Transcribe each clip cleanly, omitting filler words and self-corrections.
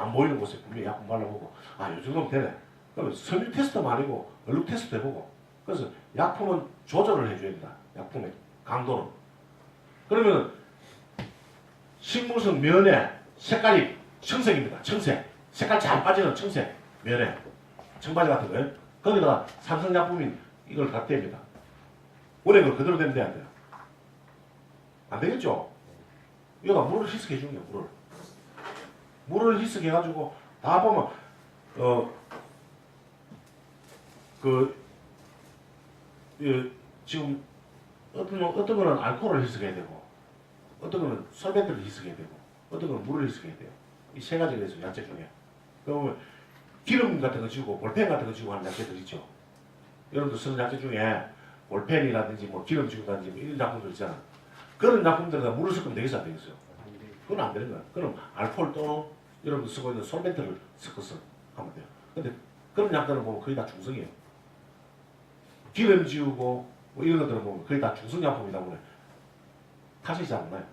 안 보이는 곳에 분명히 약품 발라보고 아, 이 정도면 되네. 그러면 섬유 테스트만 아니고 얼룩 테스트도 해보고 그래서 약품은 조절을 해줘야 된다. 약품의 강도는. 그러면 식물성 면의 색깔이 청색입니다. 청색. 색깔 잘 빠지는 청색. 면에. 청바지 같은 거예요. 거기다가 삼성약품인 이걸 갖다 댑니다. 원래 그걸 그대로 되면 안 돼요. 안 되겠죠? 이거가 물을 희석해 주는 거예요. 물을. 물을 희석해가지고 다 보면 지금 어떤 거는 알코올을 희석해야 되고 어떤 거는 솔벤트를 희석해야 되고 어떤 거는 물을 희석해야 돼요. 이 세 가지가 있어요. 약재 중에. 그러면 기름 같은 거 지우고 볼펜 같은 거 지우고 하는 약재들 있죠. 여러분들 쓰는 약재 중에 볼펜이라든지 뭐 기름 지우다든지 뭐 이런 작품들 있잖아. 그런 작품들에다 물을 섞으면 되겠어 안 되겠어요? 그건 안 되는 거야. 그럼 알코올 또는 여러분들 쓰고 있는 솔벤트를 섞어서 하면 돼요. 근데 그런 약들을 보면 거의 다 중성이에요. 기름 지우고 뭐 이런 것들을 보면 거의 다 중성약품이다 보니 탓이 잘 안 나요.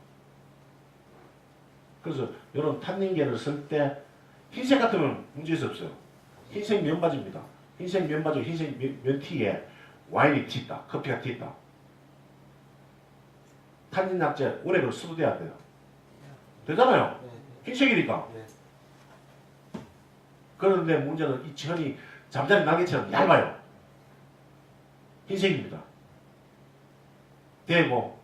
그래서 이런 탄닌계를 쓸 때 흰색 같으면 문제가 없어요. 흰색 면바지입니다. 흰색 면바지, 흰색 면티에 와인이 튀있다, 커피가 튀있다. 탄닌 약재 오래 그 수도돼야 돼요. 되잖아요. 흰색이니까. 그런데 문제는 이 천이 잠자리 날개처럼 얇아요. 흰색입니다. 대고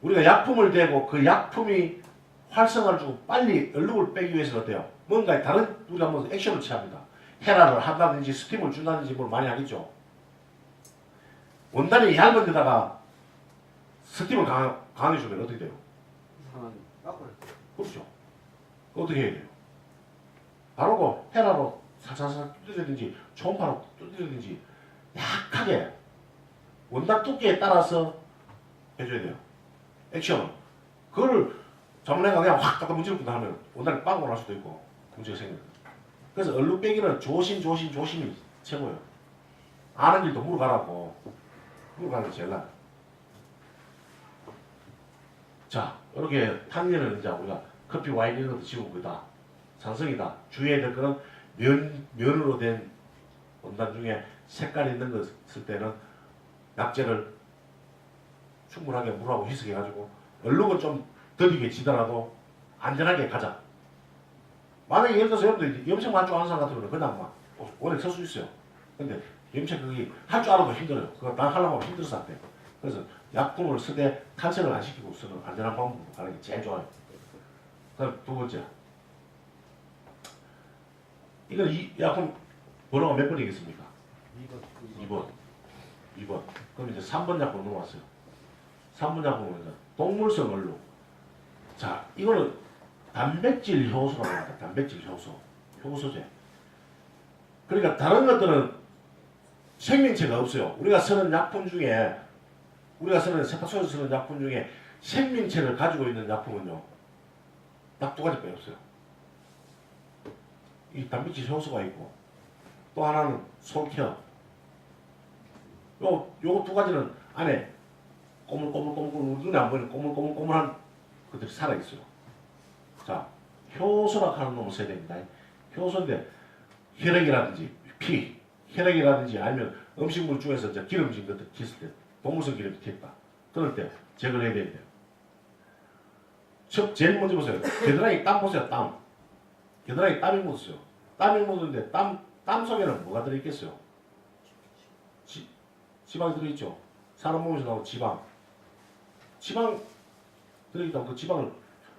우리가 약품을 대고 그 약품이 활성화를 주고 빨리 얼룩을 빼기 위해서는 어때요? 뭔가 다른 우리가 뭐 액션을 취합니다. 헤라를 한다든지 스팀을 준다든지 뭘 많이 하겠죠. 원단이 얇은 데다가 스팀을 강해주면 어떻게 돼요? 그렇죠. 어떻게 해야 돼요? 바로 그 헤라로 살살살 두드리든지 초음파로 두드리든지 약하게 원단 두께에 따라서 해줘야 돼요. 액션은. 그걸 전문가가 그냥 확 갖다 문지르고 하면 원단이 빵으로 날 수도 있고 문제가 생겨요. 그래서 얼룩 빼기는 조심이 최고예요. 아는 일도 물어가라고. 물어가는 게 제일 나아요. 자, 이렇게 탄닌은 이제 우리가 커피, 와인 이런 것도 지금 거다 산성이다. 주의해야 될 거는 면으로 된 원단 중에 색깔 있는 거 쓸 때는 약재를 충분하게 물하고 희석해가지고 얼룩은 좀 더디게 지더라도 안전하게 가자. 만약에 예를 들어서 여러분들 염색 할 줄 아는 사람 같으면 그냥 막 오래 쓸 수 있어요. 근데 염색 그게 할 줄 알아도 힘들어요. 그거 난 하려고 하면 힘들어서 안 돼요. 그래서 약품을 쓸 때 탈색을 안 시키고 쓰는 안전한 방법으로 가는 게 제일 좋아요. 그다음 두 번째. 이건 이 약품 번호가 몇 번이겠습니까? 2번. 그럼 이제 3번 약품 넘어왔어요. 3번 약품은 이제 동물성 얼룩. 자, 이거는 단백질 효소라고 합니다. 단백질 효소. 효소제. 그러니까 다른 것들은 생명체가 없어요. 우리가 쓰는 약품 중에 세탁소에서 쓰는 약품 중에 생명체를 가지고 있는 약품은요. 딱 두 가지밖에 없어요. 이 단백질 효소가 있고 또 하나는 솔케어. 요거 두 가지는 안에 꼬물꼬물 눈에 안 보이는 꼬물꼬물한 것들이 살아있어요. 자, 효소라고 하는 놈을 써야 됩니다. 효소인데 혈액이라든지 혈액이라든지 아니면 음식물 중에서 이제 기름진 것들 튀었을 때 동물성 기름이 튀었다. 그럴 때 제거를 해야 돼요. 제일 먼저 보세요. 겨드랑이 땀 보세요. 땀. 겨드랑이 땀이 묻었어요. 땀이 묻었는데 땀 속에는 뭐가 들어있겠어요? 지방이 들어있죠. 사람 몸에서 나오는 지방 들어있다면 그 지방을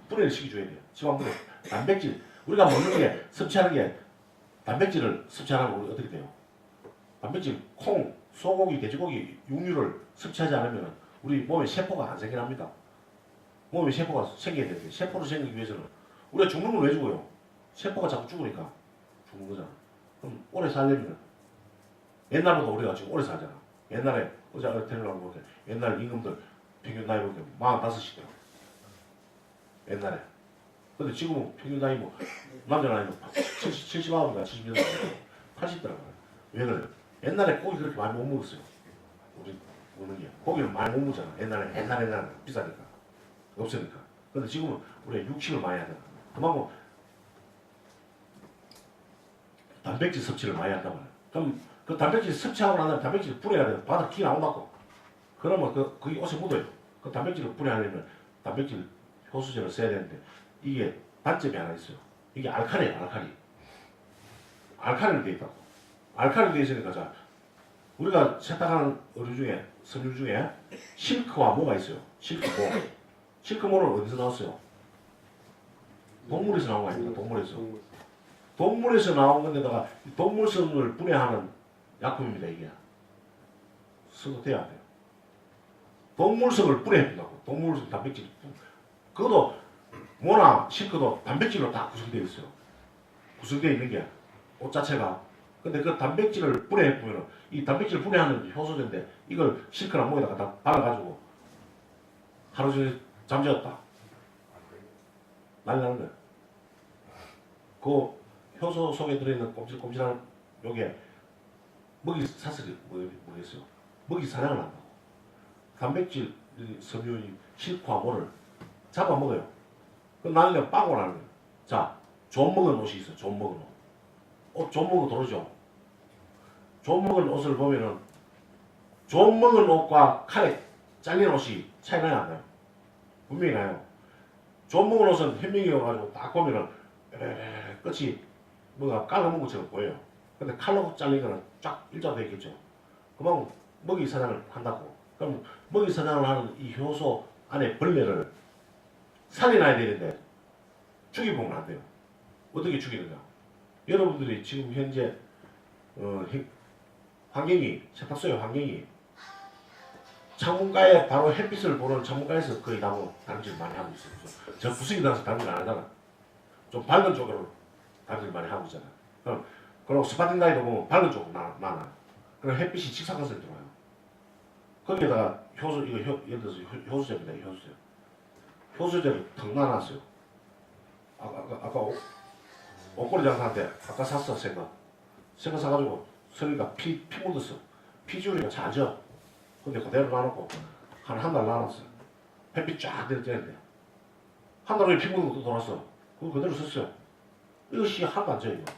분해를 시켜줘야 돼요. 지방 분해. 단백질. 우리가 먹는 게 섭취하는 게 단백질을 섭취하라고 우리 어떻게 돼요? 단백질, 콩, 소고기, 돼지고기, 육류를 섭취하지 않으면 우리 몸에 세포가 안 생겨납니다. 몸에 세포가 생겨야 되는데 세포를 생기기 위해서는 우리가 죽는 걸 왜 죽어요? 세포가 자꾸 죽으니까 죽는 거잖아. 그럼 오래 살려면 옛날보다 우리가 지금 오래 살잖아. 옛날에 어제 텔레비전 보니까 옛날 임금들 평균 나이 보니까 45이더라고. 옛날에. 근데 지금은 평균 나이 뭐 남자 나이는 79인가 70년 80더라고요. 왜 그래요? 옛날에 고기 그렇게 많이 못 먹었어요. 우리 먹는 게 고기를 많이 못 먹잖아. 옛날에 비싸니까 없으니까. 근데 지금은 우리가 육식을 많이 하잖아. 그만큼 단백질 섭취를 많이 한단 말이야. 그럼 그 단백질 섭취하고 난 다음에 단백질을 뿌려야 돼. 바닥 기 나온다고. 그러면 그게 옷에 묻어요. 그 단백질을 뿌려야하려면 단백질 효소제를 써야 되는데 이게 단점이 하나 있어요. 이게 알칼리예요, 알칼리. 알칼리로 되어 있다고. 알칼리로 되어 있으니까 자, 우리가 세탁하는 의류 중에, 섬유 중에 실크와 모가 있어요. 실크모. 실크모는 어디서 나왔어요? 동물에서 나온 거 아닙니까? 동물에서. 동물에서 나온 건데다가 동물성을 분해하는 약품입니다, 이게. 쓰고 돼야 돼요. 동물성을 분해한다고. 동물성 단백질. 그것도 모나 실크도 단백질로 다 구성되어 있어요. 구성되어 있는 게 옷 자체가. 근데 그 단백질을 분해해보면 이 단백질을 분해하는 효소제인데 이걸 실크나 목에다가 다 발라가지고 하루 종일 잠재웠다. 난리 나는 거예요. 그 효소 속에 들어있는 꼼질꼼질한 요게 먹이 사슬이 뭐겠어요? 먹이 사냥을 한다고. 단백질 섬유인 실크와 모를 잡아먹어요. 그 나중에 빵고 나는 거예요. 자, 좀 먹은 옷이 있어. 좀 먹은 옷. 옷 좀 먹은 도르죠. 좀 먹은 옷을 보면은 좀 먹은 옷과 칼에 잘린 옷이 차이 나요, 안 나요? 분명히 나요. 좀 먹은 옷은 현명이어가지고 딱 보면은 끝이 뭐가 깔아먹은 것처럼 보여요. 근데 칼로 잘린 거는 쫙 일자로 되어 있겠죠. 그만 먹이 사냥을 한다고. 그럼 먹이 사냥을 하는 이 효소 안에 벌레를 살려놔야 되는데 죽이보면 안 돼요. 어떻게 죽이느냐? 여러분들이 지금 현재 환경이 세탁소의 환경이 창문가에 바로 햇빛을 보는 창문가에서 거의 나무 다림질 많이 하고 있어요. 저 구석이 나서 다림질 안 하잖아. 좀 밝은 쪽으로 다림질 많이 하고 있잖아. 그리고 스파팅가에도 보면 밝은 쪽으로 나눠요. 그럼 햇빛이 직사광선이 들어와요. 거기에다가 효소, 이거 예를 들어서 효소제입니다. 효소제. 효소제를 턱 나눴어요. 아까 옷걸이 장사한테 아까 샀어, 새거 사가지고 서리가 피 묻었어. 피 줄이가 잦아. 근데 그대로 놔놓고 한 달 놔놨어. 햇빛 쫙 내리는데 한 달 후에 피 묻은 것도 돌았어. 그거 그대로 썼어요. 이것이 하나도 안 져요, 이거.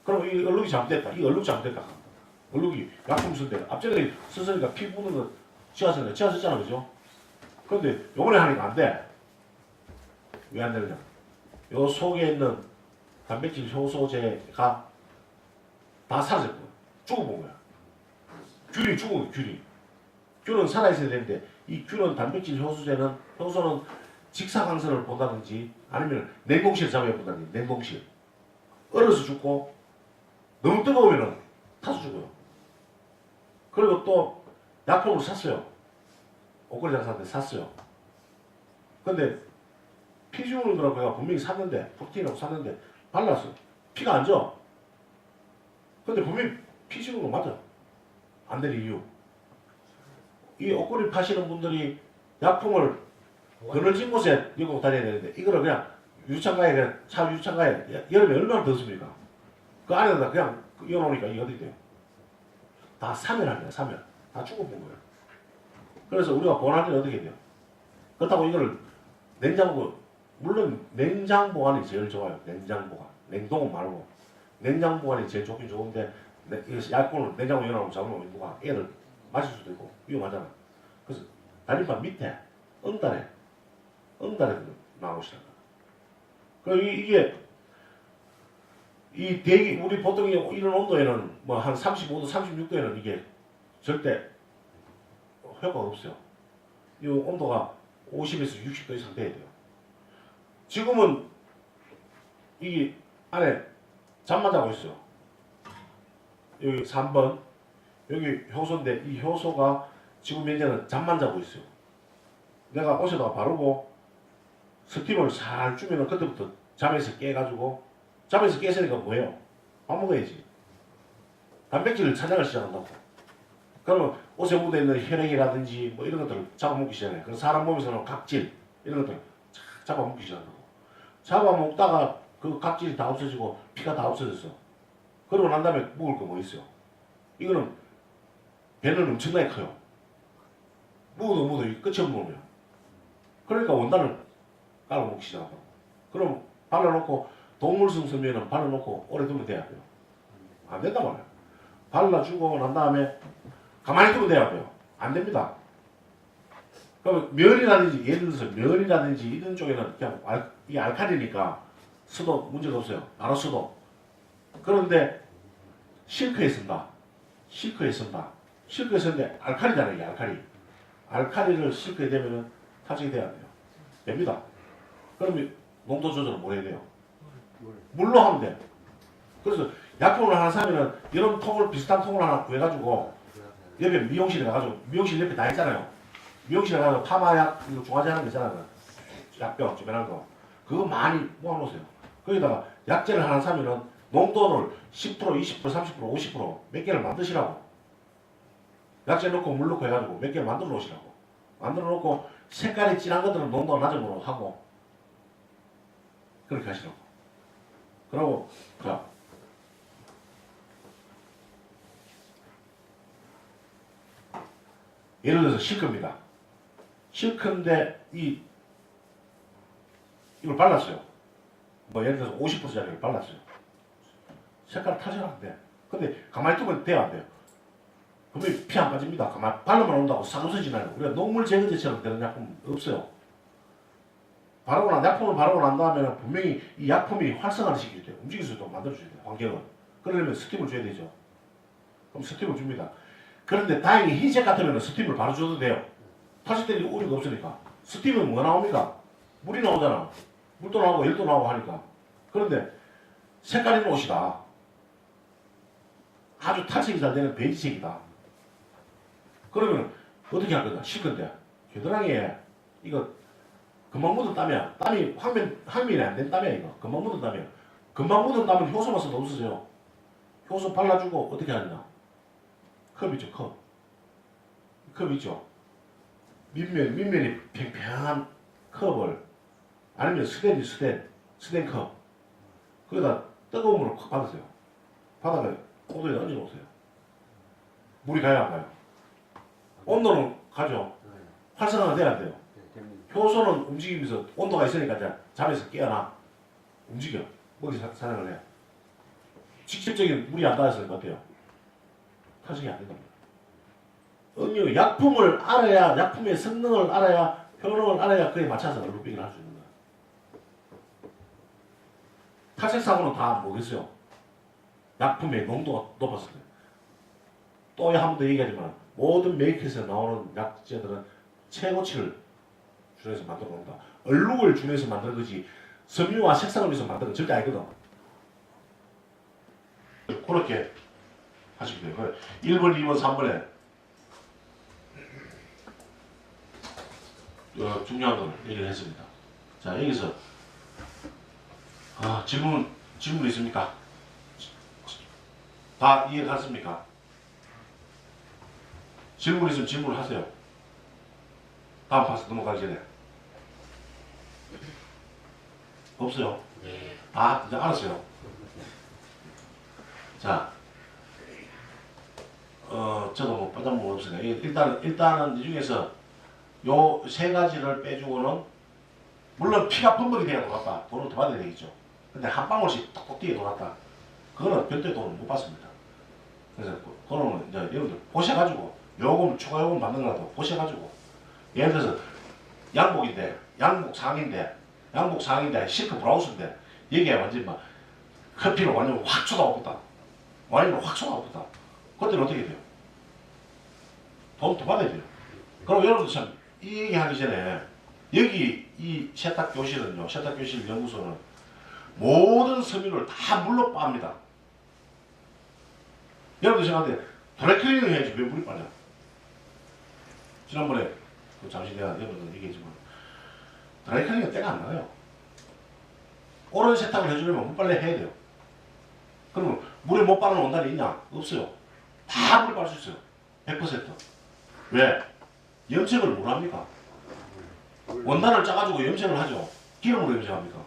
그럼 이 얼룩이 잘못됐다. 이 얼룩 잘못됐다. 얼룩이 약품 쓴데 앞전에 썼으니까 피 묻는 거 지하셨잖아, 그죠? 그런데 요번에 하니까 안 돼. 왜 안 되느냐? 요 속에 있는 단백질 효소제가 다 사라졌고 죽어본 거야. 균이 죽은 거야, 균이. 균은 살아있어야 되는데 이 균은 단백질 효소는 직사광선을 본다든지 아니면 냉동실 잡아야 본다든지 냉동실. 얼어서 죽고 너무 뜨거우면 타서 죽어요. 그리고 또 약품을 샀어요. 옷걸이 장사한테 샀어요. 근데 피 죽는 거라고 내가 분명히 샀는데 프로틴이라고 샀는데 발랐어. 피가 안 져. 근데 분명히 피 죽는 거 맞아. 안 될 이유. 이 옷걸이 파시는 분들이 약품을 그늘진 곳에 입고 다녀야 되는데 이거를 그냥 유창가에 그냥 차 유창가에 여름에 얼마나 덥습니까? 그 안에다 그냥 이어놓으니까 이게 어떻게 돼요? 다 사멸하네요. 사멸. 다 죽어본 거예요. 그래서 우리가 보관할 때는 어떻게 돼요? 그렇다고 이거를 냉장고 물론 냉장 보관이 제일 좋아요. 냉장 보관. 냉동은 말고 냉장 보관이 제일 좋긴 좋은데 약품을 냉장고 열어놓으면 잡으면 누가 애를 마실 수도 있고 위험하잖아. 그래서 다림판 밑에 응달에 나오시잖아. 그 이게 이 대기 우리 보통 이런 온도에는 뭐 한 35도, 36도에는 이게 절대 효과가 없어요. 이 온도가 50에서 60도 이상 돼야 돼요. 지금은 이 안에 잠만 자고 있어요. 여기 3번 여기 효소인데 이 효소가 지금 현재는 잠만 자고 있어요. 내가 옷에다가 바르고 스팀을 살 주면은 그때부터 잠에서 깨가지고 잠에서 깼으니까 뭐예요? 밥 먹어야지. 단백질을 차장을 시작한다고. 그러면 옷에 묻어있는 혈액이라든지 뭐 이런 것들을 잡아먹기 시작해요. 그래서 사람 몸에서는 각질 이런 것들을 잡아먹기 시작한다고. 잡아먹다가 그 각질이 다 없어지고 피가 다 없어졌어. 그러고 난 다음에 먹을 거 뭐 있어요? 이거는 배는 엄청나게 커요. 먹어도 끝이 없는 거예요. 그러니까 원단을 깔아먹기 시작한다고. 그럼 발라놓고 동물성 섬유에는 발라놓고 오래 두면 돼야 돼요. 안 된단 말이에요. 발라주고 난 다음에 가만히 두면 돼요. 안 됩니다. 그럼 면이라든지 예를 들어서 면이라든지 이런 쪽에는 그냥 이게 알칼리니까 써도 문제가 없어요. 바로 써도. 그런데 실크에 쓴다. 실크에 쓴다. 실크에 쓰는데 알칼리잖아요. 이게 알칼리. 알칼리를 실크에 대면은 탈색이 돼야 돼요. 됩니다. 그러면 농도 조절을 뭐 해야 돼요? 물로 하면 돼요. 그래서 약품을 하나 사면은 이런 통을 비슷한 통을 하나 구해가지고 옆에 미용실에 가가지고 미용실 옆에 다 있잖아요. 미용실에 가서 파마약, 이거 중화제 하는 거 있잖아요. 약병, 주변한 거. 그거 많이 모아놓으세요. 거기다가 약재를 하나 사면은 농도를 10%, 20%, 30%, 50%몇 개를 만드시라고. 약재 넣고 물 넣고 해가지고 몇 개를 만들어 놓으시라고. 만들어 놓고 색깔이 진한 것들은 농도가 낮은 걸로 하고 그렇게 하시라고. 그러고 자 예를 들어서 실크입니다. 실크인데 이걸 발랐어요. 뭐 예를 들어서 50%짜리를 발랐어요. 색깔 타지는 안 돼. 근데 가만히 두면 돼야 안 돼요. 그러면 피 안 빠집니다. 가만히 바르면 온다고 싹 없어지나요? 우리가 녹물 제거제처럼 되는 약품 없어요. 약품을 바르고 난 다음에 분명히 이 약품이 활성화를 시켜야 돼요. 움직일 수 있도록 만들어줘야 돼요. 환경을. 그러려면 스팀을 줘야 되죠. 그럼 스팀을 줍니다. 그런데 다행히 흰색 같으면 스팀을 바로 줘도 돼요. 탈색될 우려가 없으니까. 스팀은 뭐 나옵니까? 물이 나오잖아. 물도 나오고 열도 나오고 하니까. 그런데 색깔 있는 옷이다. 아주 탈색이 잘 되는 베이지색이다. 그러면 어떻게 할 거다? 실건데 겨드랑이에 이거 금방 묻은 땀이야. 땀이 항면이 안 된 땀이야 이거. 금방 묻은 땀이야. 금방 묻은 땀은 효소만 써도 없어져요. 효소 발라주고 어떻게 하느냐? 컵 있죠, 컵. 컵 있죠. 밑면이 평평한 컵을 아니면 스텐 컵. 거기다 뜨거운 물을 콕 받으세요. 바닥에 꼬들에 얹어놓으세요. 물이 가야 안 가요? 온도는 가죠. 활성화가 돼야 돼요. 효소는 움직이면서 온도가 있으니까 이제 잠에서 깨어나. 움직여. 먹이 사냥을 해. 직접적인 물이 안 닿았을 것 같아요. 탈색이 안 된답니다. 약품을 알아야, 약품의 성능을 알아야, 효능을 알아야 그에 맞춰서 얼룩비기를 할 수 있는 거예요. 탈색사고는 다 뭐겠어요? 약품의 농도가 높았을 때. 또 한 번 더 얘기하지만 모든 메이크에서 나오는 약재들은 최고치를 준해서 만들어 놓는다. 얼룩을 준해서 만드는 거지 섬유와 색상을 위해서 만드는 건 절대 아니거든. 그렇게 하시면 돼요. 1번, 2번, 3번에 중요한 걸 얘기를 했습니다. 자, 여기서 질문 있습니까? 다 이해갔습니까? 질문 있으면 질문을 하세요. 다음 파트 넘어가기 전에. 없어요? 네. 이제 알았어요. 자, 저도 뭐 빠져본 없으니까 일단은 이 중에서 요 세 가지를 빼주고는 물론 피가 범벅이 돼야 돌았다. 돈을 더 받아야 되겠죠. 근데 한 방울씩 톡톡 뛰게 돌았다. 그거는 별도의 돈을 못 받습니다. 그래서 그거는 이제 여러분들 보셔가지고 요금 추가 요금 받는 거라도 보셔가지고 예를 들어서 양복 상인데 실크 브라우스인데 여기에 완전 막 커피를 완전 확 쏟아붓다. 와인을 확 쏟아붓다. 그때는 어떻게 돼요? 돈 더 받아야 돼요. 그럼 여러분들 참 이 얘기하기 전에 여기 이 세탁교실 연구소는 모든 섬유를 다 물로 빱니다. 여러분들 생각하는데 드라이클리닝 해야지 왜 물이 빠냐? 지난번에 잠시 내가 여러분들 얘기했지만 드라이클리닝은 때가 안 나요. 오랜 세탁을 해주려면 물빨래 해야 돼요. 그러면 물에 못 빠는 원단이 있냐? 없어요. 다 물에 빨 수 있어요. 100%. 왜? 염색을 뭘 합니까? 원단을 짜가지고 염색을 하죠. 기름으로 염색합니까?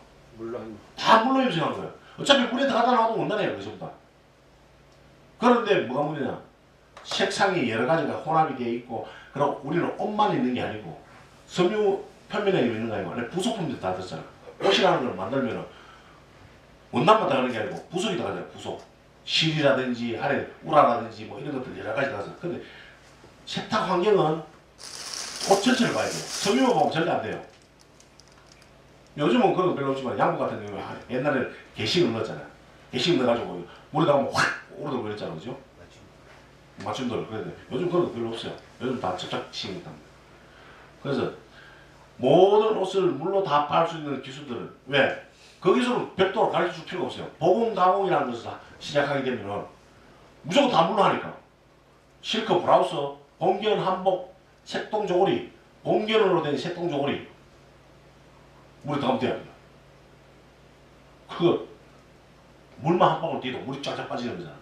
다 물로 염색하는 거예요. 어차피 물에 들어가다 나와도 원단이에요. 그것보다. 그런데 뭐가 문제냐? 색상이 여러 가지가 혼합이 되어 있고, 그리고 우리는 옷만 있는 게 아니고 섬유 표면에 있는 거 아니고 안에 부속품도 다 들었잖아. 옷이라는 걸 만들면 원단만 들어가는 게 아니고 부속이 들어가잖아요. 부속. 실이라든지 안에 우라라든지 뭐 이런 것들 여러 가지 나서. 근데 세탁 환경은 옷 전체를 봐야 돼요. 섬유만 보면 절대 안 돼요. 요즘은 그런 거 별로 없지만 양복 같은 경우에 옛날에 개식을 넣었잖아요. 개식 넣어가지고 물에다가 확 오르고 그랬잖아요. 그죠? 맞춤돌. 그런데 요즘 그런 거 별로 없어요. 요즘 다 접착식입니다. 그래서 모든 옷을 물로 다 빨 수 있는 기술들은 왜? 그 기술은 별도로 가르쳐 줄 필요가 없어요. 보공 가공이라는 것을 시작하게 되면은 무조건 다 물로 하니까. 실크, 브라우스, 봉견, 한복, 색동 조거리, 봉견으로 된 색동 조거리 물에 들어가면 돼요. 그거 물만 한 방울 뛰어도 물이 쫙쫙 빠지는 거잖아.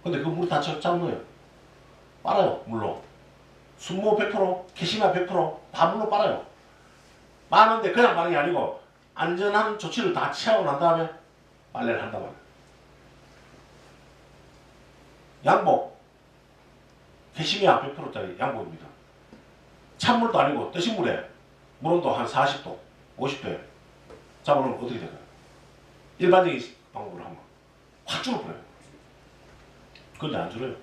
근데 그 물이 다 잡는 빨아요, 물로. 순모 100%, 캐시미아 100%다 물로 빨아요. 빠는데 그냥 빠는 게 아니고 안전한 조치를 다 취하고 난 다음에 빨래를 한단 말이에요. 양복, 캐시미아 100%짜리 양복입니다. 찬물도 아니고 뜨신 물에 물온도 한 40도, 50도에 잡아놓으면 어떻게 될까요? 일반적인 방법으로 하면 확 줄어버려요. 근데 안 줄어요.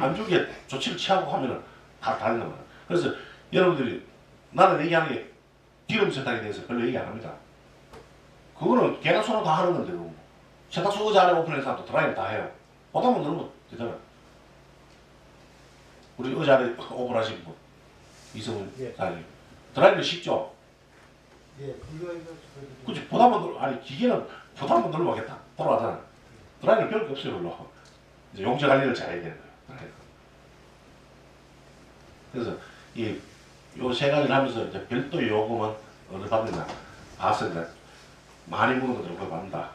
안 줄게 조치를 취하고 하면은 다 다른단 말이에요. 그래서 여러분들이 나는 얘기하는 게 기름 세탁에 대해서 별로 얘기 안 합니다. 그거는 걔가 손으로 다 하는 건데, 그거. 세탁소 의자 안에 오픈해서 사람도 드라이를 다 해요. 보다만 누르면 되잖아. 우리 의자 안에 오픈하신 분, 이성훈 사장님. 드라이는 쉽죠? 예, 그치, 보다만 누르, 아니, 기계는 보다만 누르면 하겠다. 돌아가잖아. 드라이는 별거 없어요, 별로. 이제 용적 관리를 잘해야 되는 거예요. 그래서, 요 세 가지를 하면서 이제 별도 요금은 어느 받느냐. 봐서 이제 많이 묻은 것들을 그걸 받는다.